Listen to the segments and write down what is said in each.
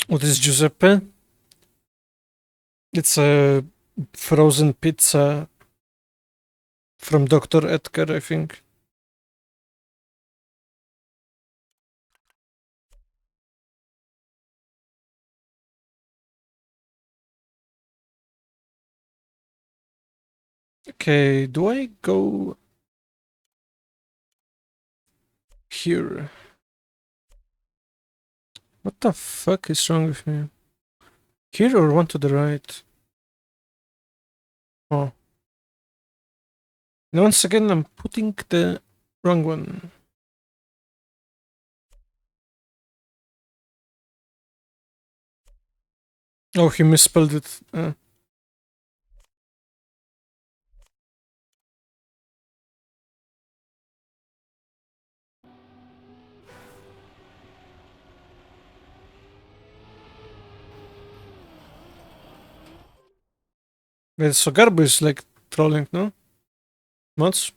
What is Giuseppe? It's a frozen pizza from Dr. Edgar, I think. Okay, do I go here? What the fuck is wrong with me? Here or one to the right? Oh. And once again, I'm putting the wrong one. Oh, he misspelled it. Wait, so Garbo is like trolling, no? Mods?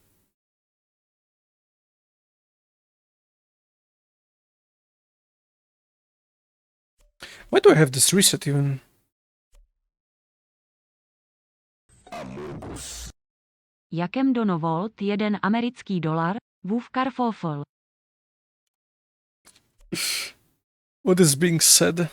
Why do I have this reset even? Jakem donovolt jeden americký dolar, vůvkar fofl. What is being said?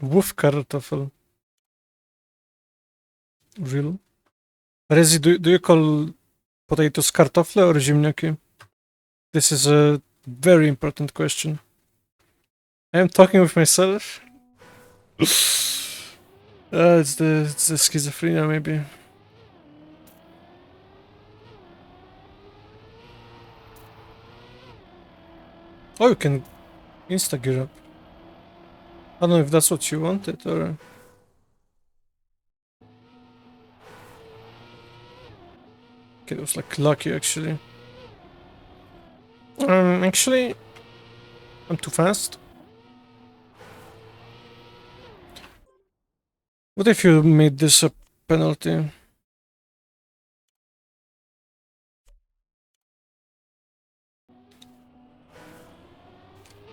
Wurfkartoffel. Real? Rezi, do you call potatoes kartofle or ziemniaki? This is a very important question. I am talking with myself. It's the schizophrenia, maybe. Oh, you can insta gear up. I don't know if that's what you wanted or. Okay, it was like lucky actually. Actually, I'm too fast. What if you made this a penalty?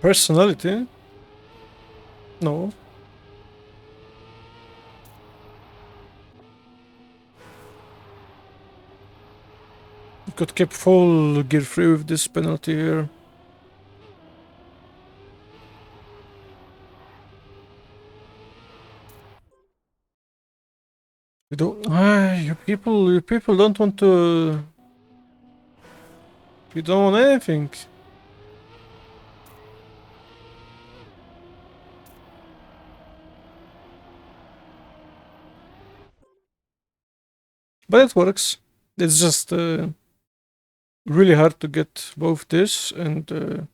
Personality? No. You could keep full gear free with this penalty here. You don't. You people don't want to. You don't want anything. But it works. It's just really hard to get both this and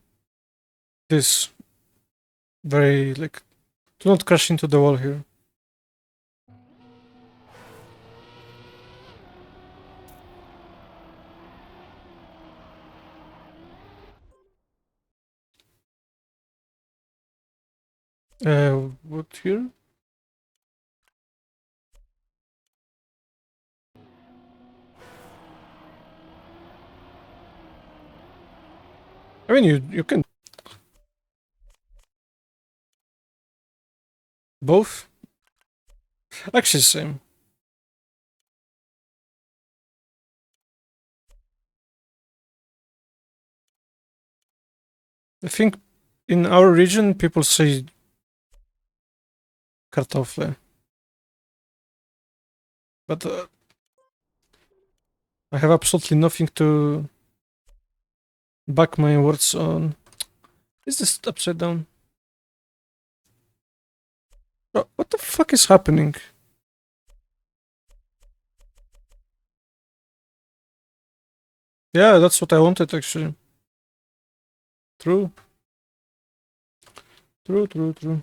this. Very like. Do not crash into the wall here. What here? I mean, you can both. Actually, same. I think in our region people say kartoffle, but I have absolutely nothing to back my words on. Is this upside down? Oh, what the fuck is happening? Yeah, that's what I wanted actually. True. True, true, true.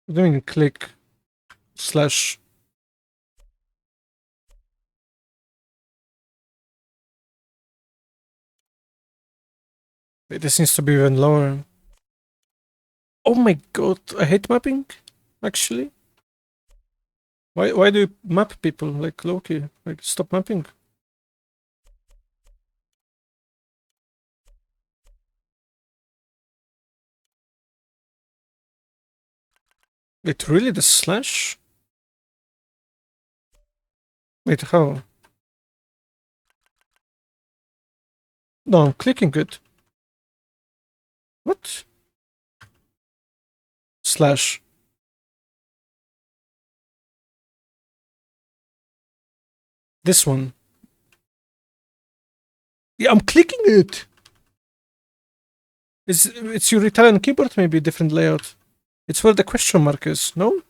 What do you mean click slash? Wait, this needs to be even lower. Oh my god, I hate mapping, actually. Why do you map people like Loki? Like, stop mapping. Wait, really? The slash? Wait, how? No, I'm clicking it. What? Slash. This one. Yeah, I'm clicking it. It's your Italian keyboard, maybe different layout. It's where the question mark is, no?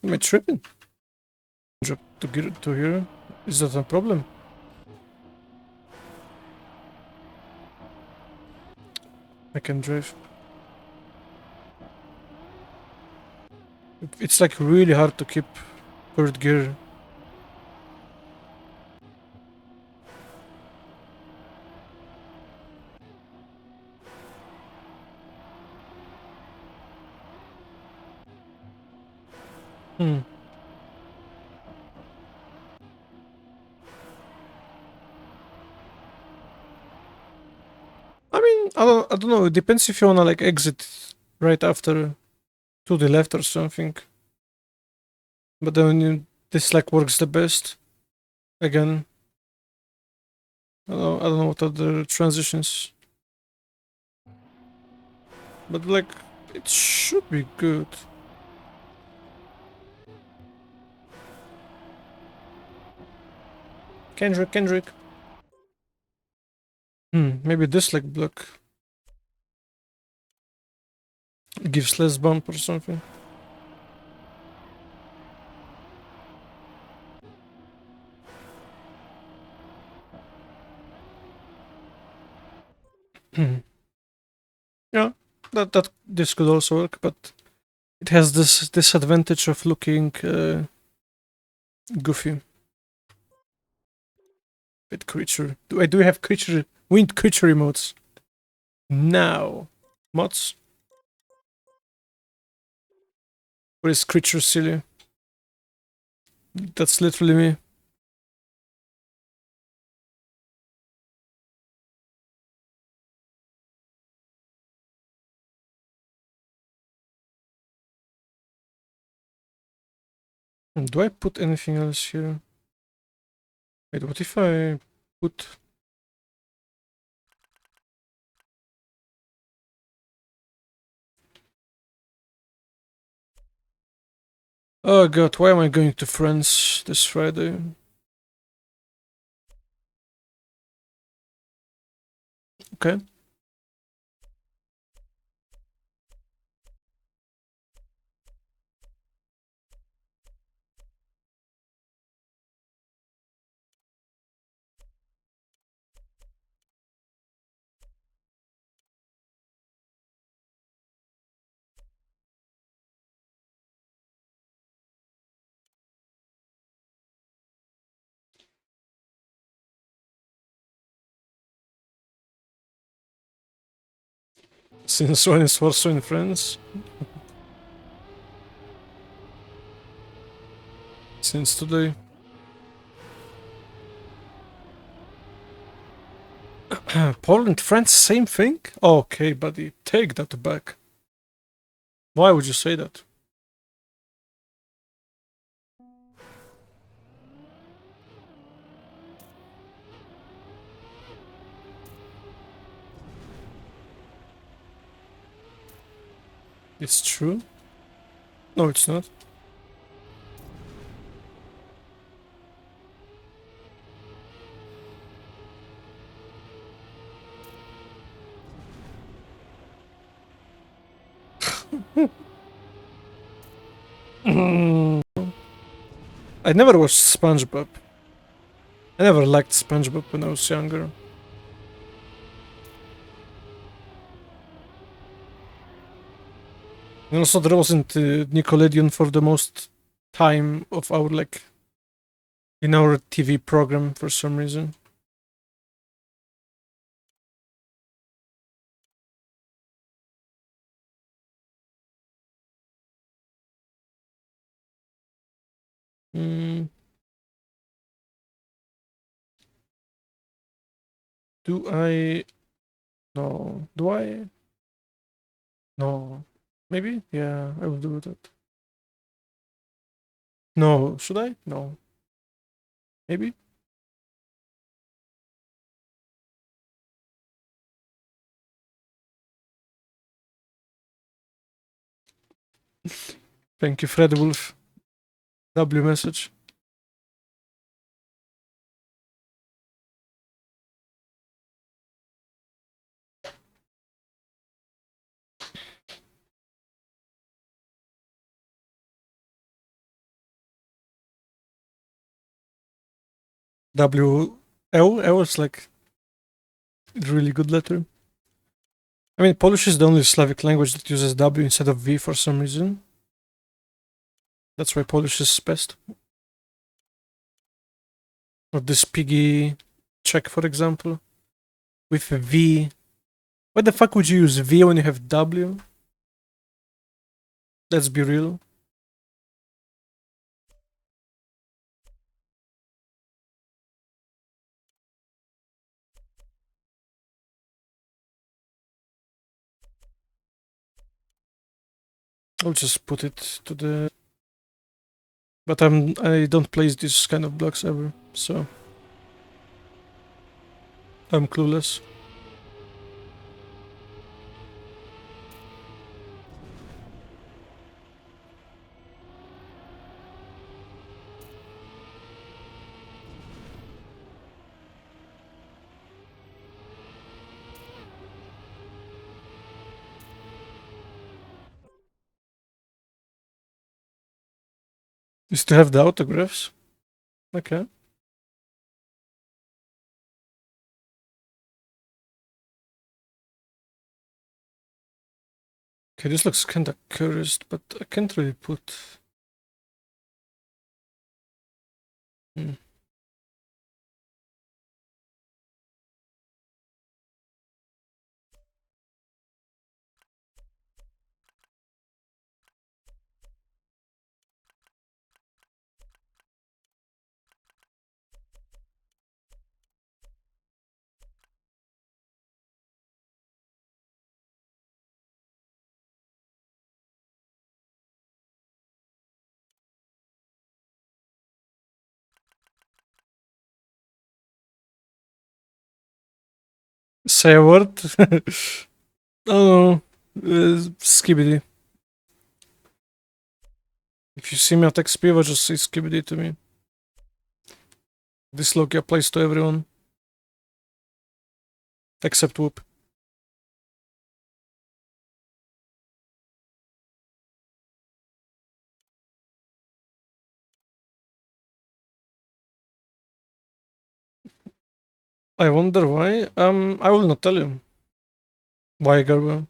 Am I tripping? Drop to get to here. Is that a problem? I can drive. It's like really hard to keep third gear. Hmm. I mean, I don't know. It depends if you wanna like exit right after to the left or something. But then this like works the best. Again, I don't know what other transitions, but like it should be good. Kendrick. Maybe this like block gives less bump or something. Yeah, that this could also work, but it has this disadvantage of looking goofy. With creature, do we have creature wind creature emotes now? Mods? Or is creature silly? That's literally me. Do I put anything else here? Wait, what if I put... Oh god, why am I going to France this Friday? Okay. Since when is Warsaw in France? Since today. Poland, France, same thing? Okay, buddy, take that back. Why would you say that? It's true? No, it's not. I never watched SpongeBob. I never liked SpongeBob when I was younger. And also, there wasn't Nickelodeon for the most time of our like in our TV program for some reason. Mm. Do I? No. Do I? No. Maybe? Yeah, I will do that. No. Should I? No. Maybe? Thank you, Fred Wolf. W message. W L. L is like a really good letter. I mean, Polish is the only Slavic language that uses W instead of V for some reason. That's why Polish is best. Or this piggy Czech, for example, with a V. Why the fuck would you use V when you have W? Let's be real. I'll just put it to the. But I don't place these kind of blocks ever, so I'm clueless. You still have the autographs? Okay. Okay, this looks kinda cursed, but I can't really put. Hmm. Say a word? Oh, skibidi. If you see me at XP, just say skibidi to me. This look applies to everyone. Except Whoop. I wonder why. I will not tell you. Why, Garba?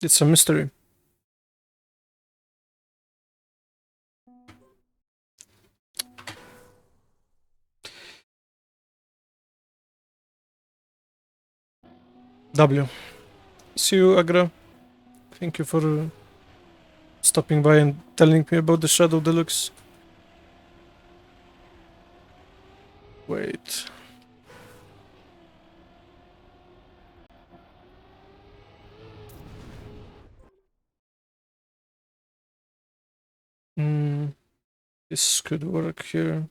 It's a mystery. W. See you, Agra. Thank you for stopping by and telling me about the Shadow Deluxe. Wait. This could work here.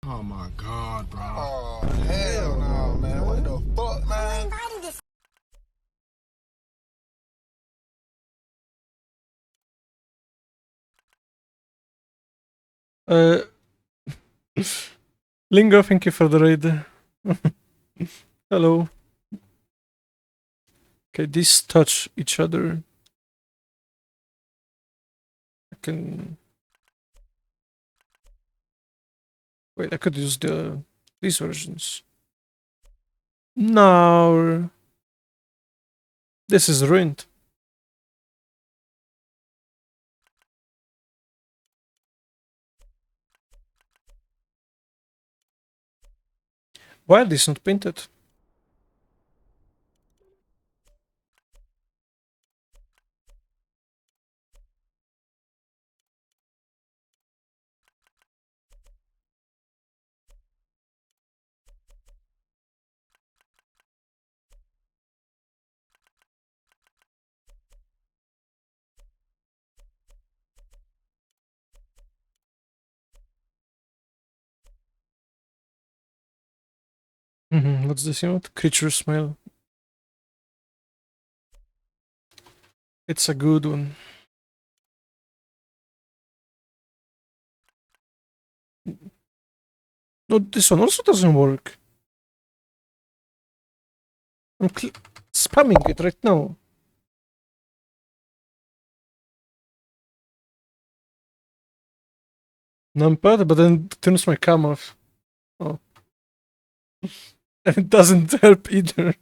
Oh my god, bro. Oh, hell no, man. What the fuck, man? Uh, Lingo, thank you for the raid. Hello. Okay, these touch each other. I can. Wait, I could use these versions. No. This is ruined. Why are these not painted? What's this emote? Creature smile. It's a good one. No, this one also doesn't work. I'm spamming it right now. Numpad, but then it turns my cam off. Oh. And it doesn't help either.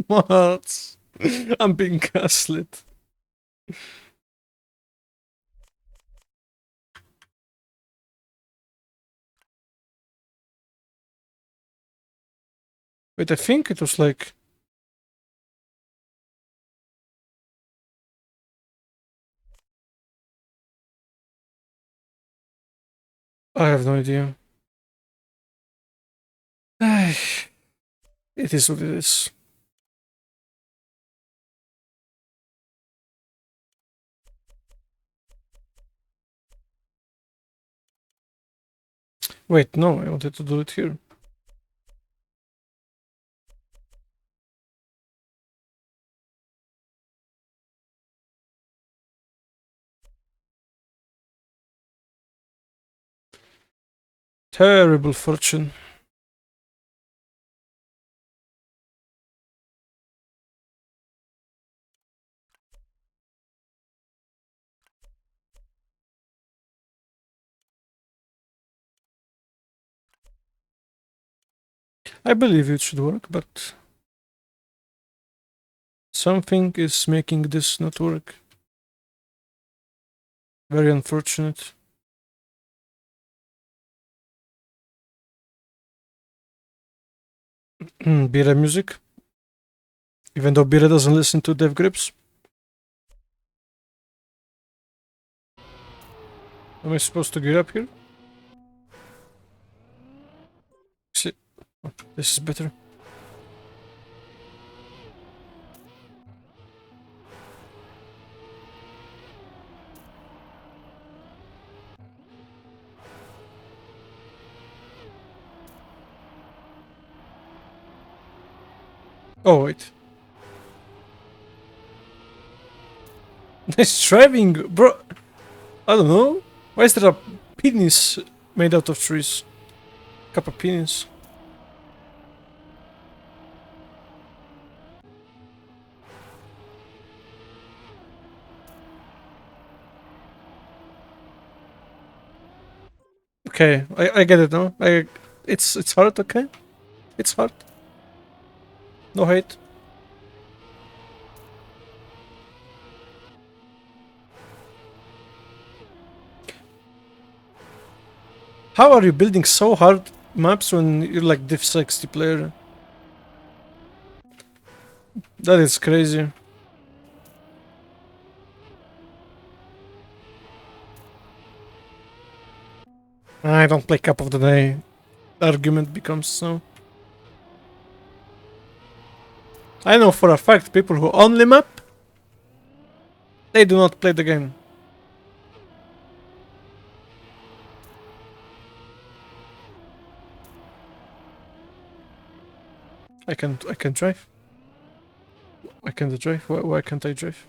What? I'm being gaslit. Wait, I think it was like... I have no idea. It is what it is. Wait, no, I wanted to do it here. Terrible fortune. I believe it should work, but something is making this not work. Very unfortunate. Bira music. Even though Bira doesn't listen to Dev Grips. Am I supposed to get up here? See, oh, this is better. Oh, wait. Nice driving, bro. I don't know. Why is there a penis made out of trees? Cup of penis. Okay, I get it now. It's hard, okay? It's hard. No hate. How are you building so hard maps when you're like Div 60 player? That is crazy. I don't play Cup of the Day. The argument becomes so. I know for a fact people who only map, they do not play the game. I can drive. I can drive. Why can't I drive?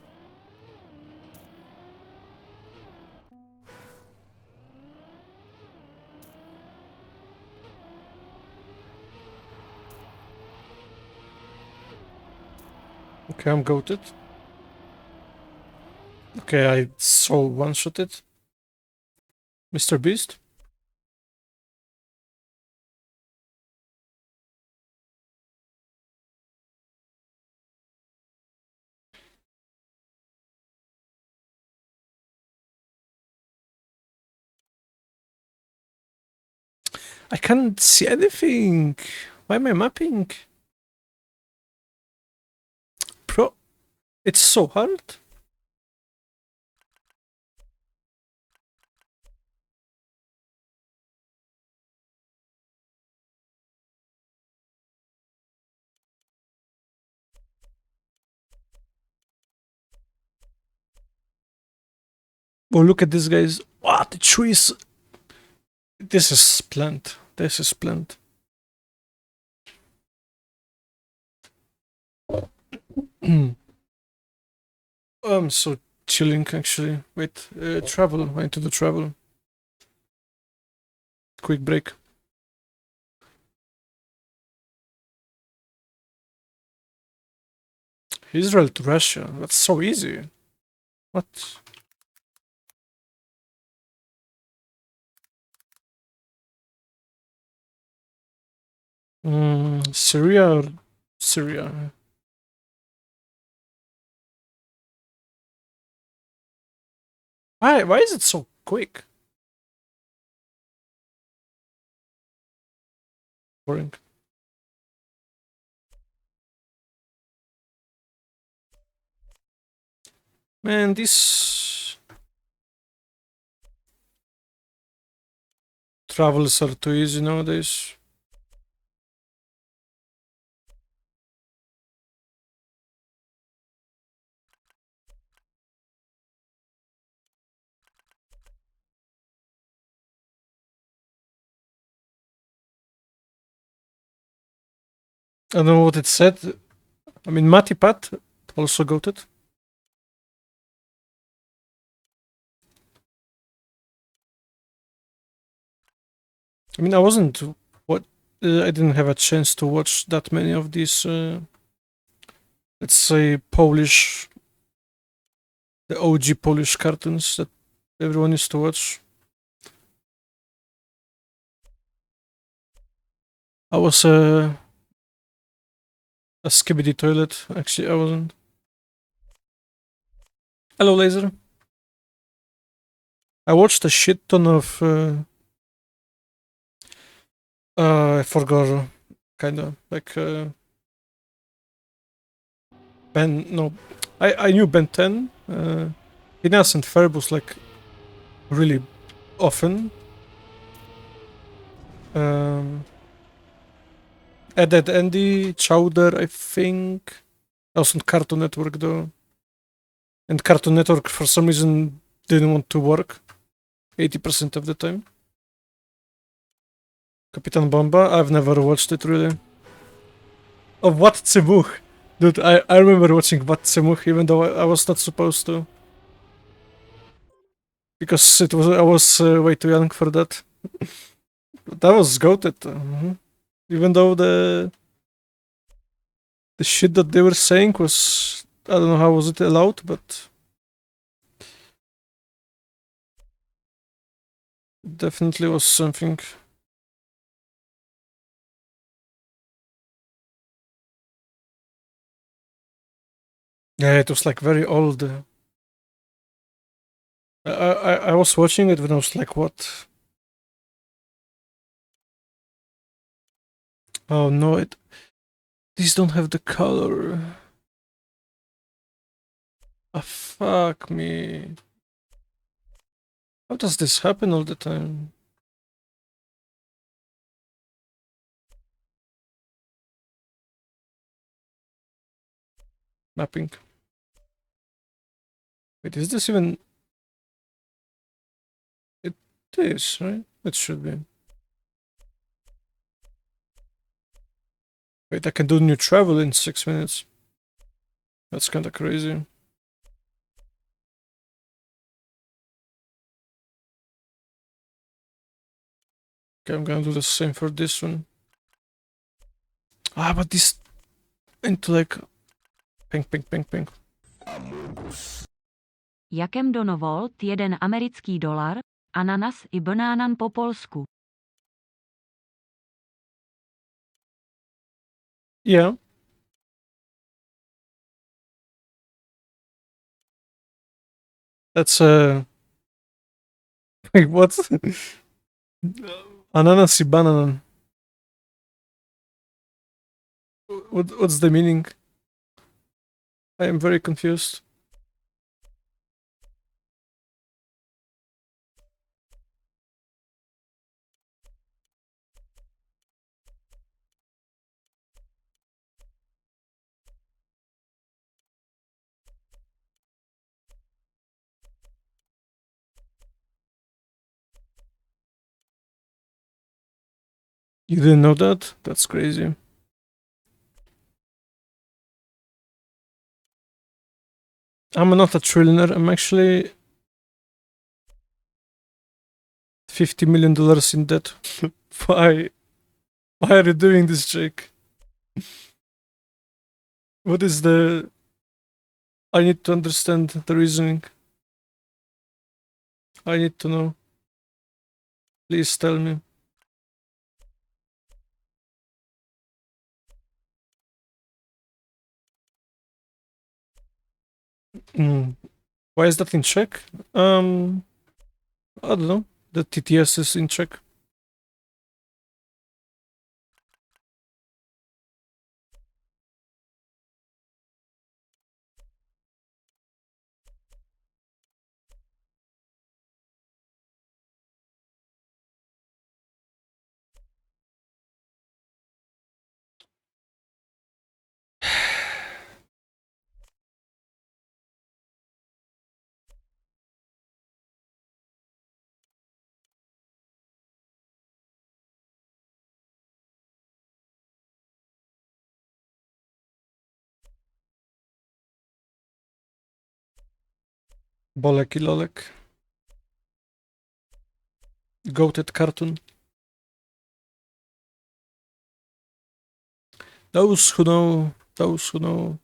Okay, I'm goated. Okay, I so one-shotted. Mr. Beast? I can't see anything. Why am I mapping? Bro, it's so hard. Oh, look at this, guys. What? The trees. This is splendid. This is splendid. I'm so chilling actually. Wait, travel. I need to do travel. Quick break. Israel to Russia. That's so easy. What? Syria or Syria? Why is it so quick? Boring. Man, these travels are too easy nowadays. I don't know what it said. I mean, Matipat also got it. I mean, I wasn't what I didn't have a chance to watch that many of these. Let's say Polish, the OG Polish cartoons that everyone used to watch. I was a skibidi toilet. Actually, I wasn't. Hello, Laser. I watched a shit ton of. I forgot. Kinda like Ben. No, I knew Ben 10. Phineas and Ferb was like really often. Ed Andy, Chowder, I think. I was on Cartoon Network though. And Cartoon Network for some reason didn't want to work 80% of the time. Kapitan Bomba, I've never watched it really. Oh, What Tsemuch? Dude, I remember watching What Tsemuch even though I was not supposed to. Because I was way too young for that. That was goated. Even though the shit that they were saying was, I don't know how was it allowed, but definitely was something. Yeah, it was like very old. I was watching it when I was like, what? Oh no, these don't have the color. Ah, fuck me. How does this happen all the time? Mapping. Wait, is this even... It is, right? It should be. Wait, I can do new travel in 6 minutes. That's kinda crazy. Okay, I'm gonna do the same for this one. Ah, but this... Into like... Ping, ping, ping, ping. Jakem donovolt jeden americký dolar, ananas i banánan po polsku. Yeah. That's Wait, what? Ananas i bananan. What's the meaning? I am very confused. You didn't know that? That's crazy. I'm not a trillionaire. I'm actually $50 million in debt. Why? Why are you doing this, Jake? What is the... I need to understand the reasoning. I need to know. Please tell me. Why is that in Czech? I don't know. The TTS is in Czech. Bolek i Lolek. Goated cartoon. Those who know. Those who know.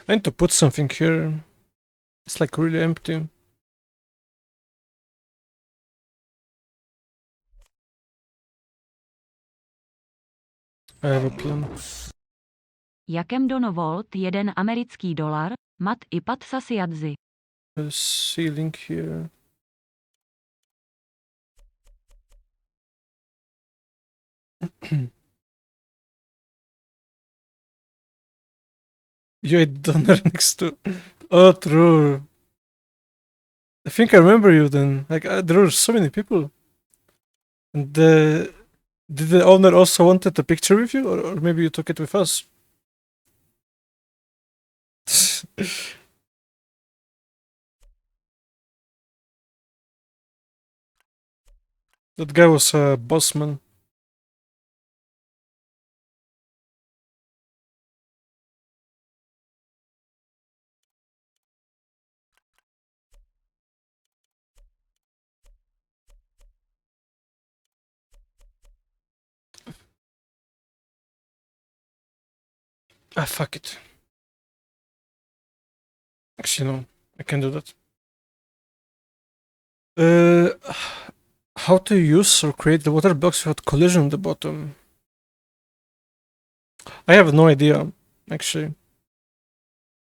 I need to put something here. It's like really empty. I have a plan. Jakem donovolt jeden americký dolar, mat i pat sasiadzi. The ceiling here. You ate dinner next to... Oh, true. I think I remember you then. Like, there were so many people. And did the owner also wanted a picture with you? Or maybe you took it with us? That guy was a boss man. Ah, fuck it. Actually, no. I can do that. How to use or create the water blocks without collision on the bottom? I have no idea, actually.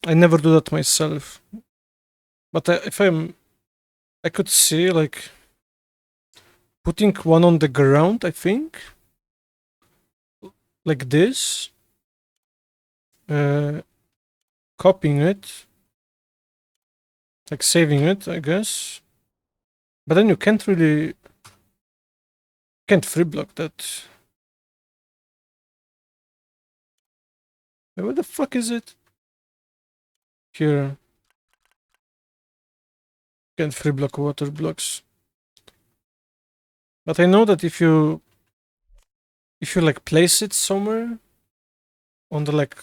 I never do that myself. But I could see, like, putting one on the ground, I think. Like this. Copying it. Like saving it, I guess. But then you can't really... Can't free block that. Where the fuck is it? Here. Can't free block water blocks. But I know that if you like place it somewhere on the like...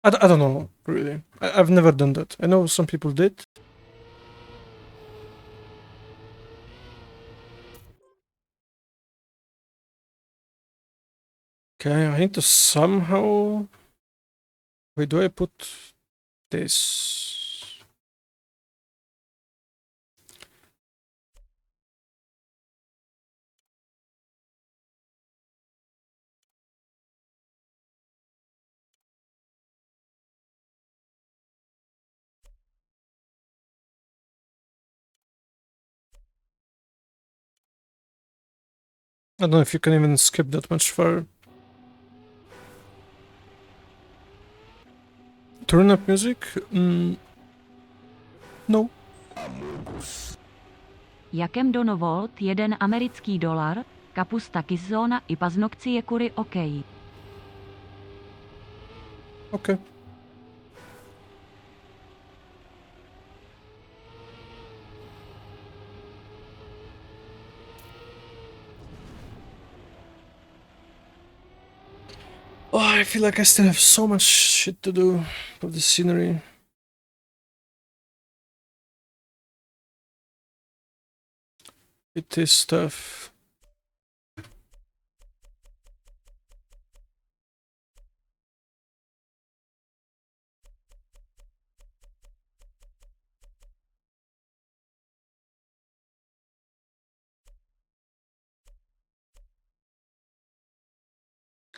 I don't know, really. I've never done that. I know some people did. Okay, I need to somehow... Where do I put this? I don't know if you can even skip that much far. Turn up music? No. Jakem donovolt jeden americký dolar, kapusta kiszona i paznokcie kury okej. Okay. Oh, I feel like I still have so much shit to do for the scenery. It is tough.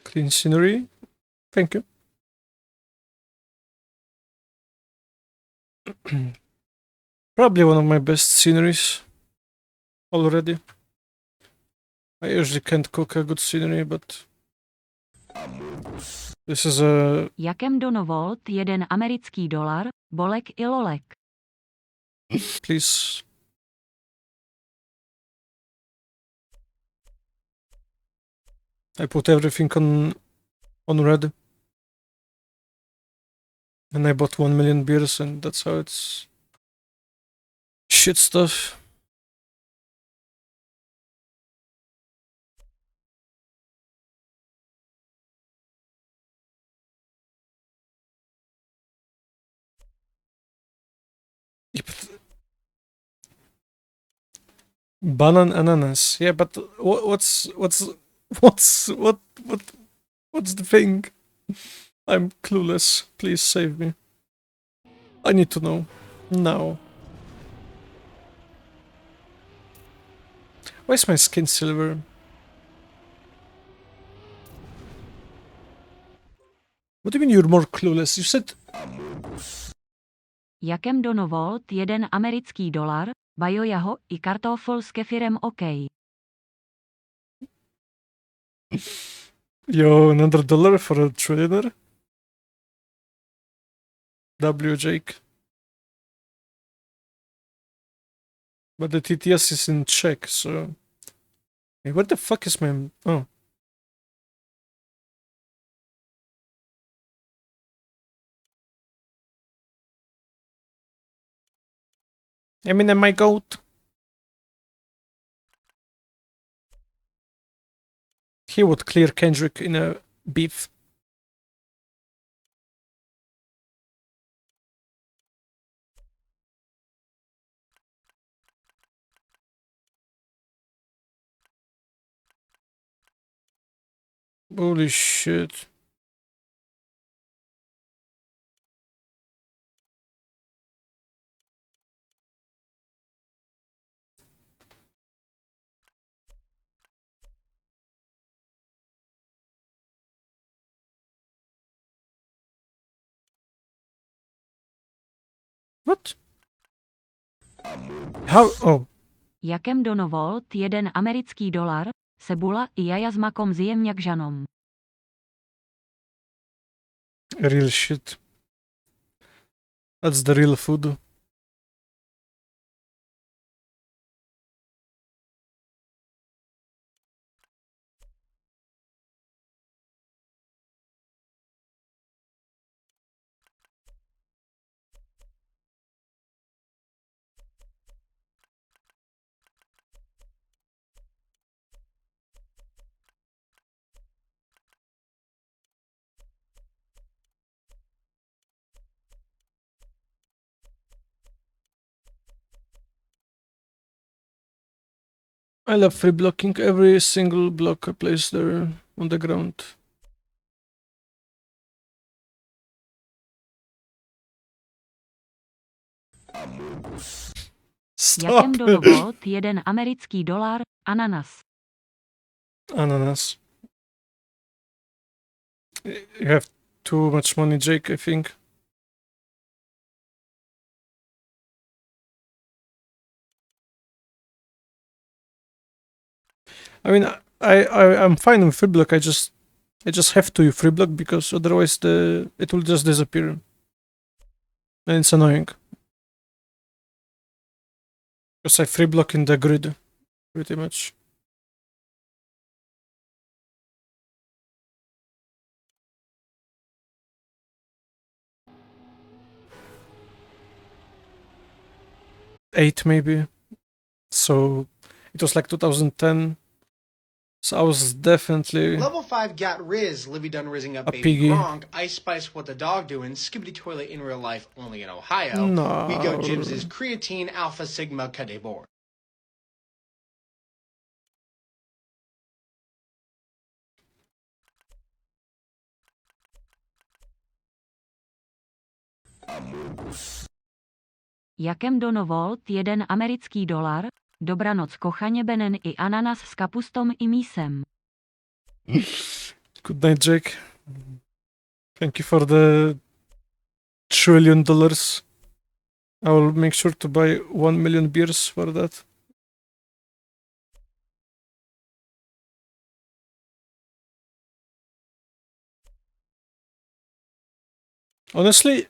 Clean scenery. Thank you. Probably one of my best sceneries already. I usually can't cook a good scenery, but this is a... Jakem donovolt jeden americký dolar, bolek i lolek. Please. I put everything on red. And I bought 1 million beers, and that's how it's... shit stuff. Yeah, but... Banan ananas. Yeah, but what's the thing? I'm clueless. Please save me. I need to know. Now. Why is my skin silver? What do you mean you're more clueless? You said... Jakem donovolt jeden americký dolar, bajojaho i kartofel s kefirem OK. Yo, another dollar for a trillionaire? W, Jake. But the TTS is in Czech, so... Hey, what the fuck is my... Oh. Eminem, my goat. He would clear Kendrick in a beef. Holy shit. What? How? Oh. Jakem donovolt jeden americký dolar, sebula i jaja s makom s jemňak-žanom. Real shit. That's the real food. I love free blocking every single block I place there on the ground. Jakem Stop! donovolt jeden americký dolar, ananas. Ananas. You have too much money, Jake, I think. I mean, I'm fine with free block. I just have to free block because otherwise it will just disappear, and it's annoying. Because I free block in the grid, pretty much. 8 maybe. So it was like 2010. So I was definitely Level 5 got Riz, Livy done rizzing up a Baby piggy. Gronk, Ice Spice What the Dog Doing, Skibbity Toilet in Real Life only in Ohio, No. We Go Jibs' Creatine Alpha Sigma Cadebor. Jakem Donovolt 1 americký dolar, dobranoc kochaně benen i ananas s kapustom i mísem. Good night, Jake. Thank you for the $1 trillion. I will make sure to buy 1 million beers for that. Honestly,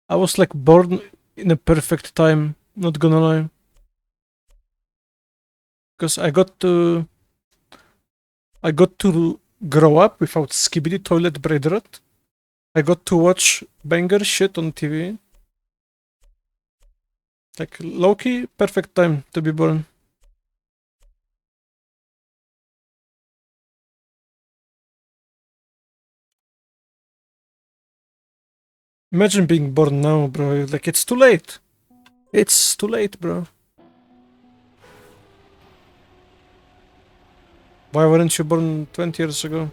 I was like born in a perfect time, not gonna lie. Because I got to grow up without Skibbity Toilet Braid Rot. I got to watch banger shit on TV. Like, low-key, perfect time to be born. Imagine being born now, bro. Like, it's too late. It's too late, bro. Why weren't you born 20 years ago?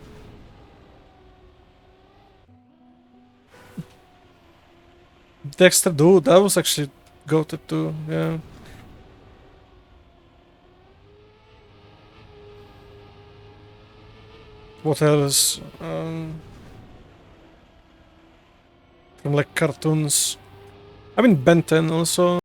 Dexter, dude, that was actually goated too, yeah. What else? From like cartoons. I mean Ben 10 also.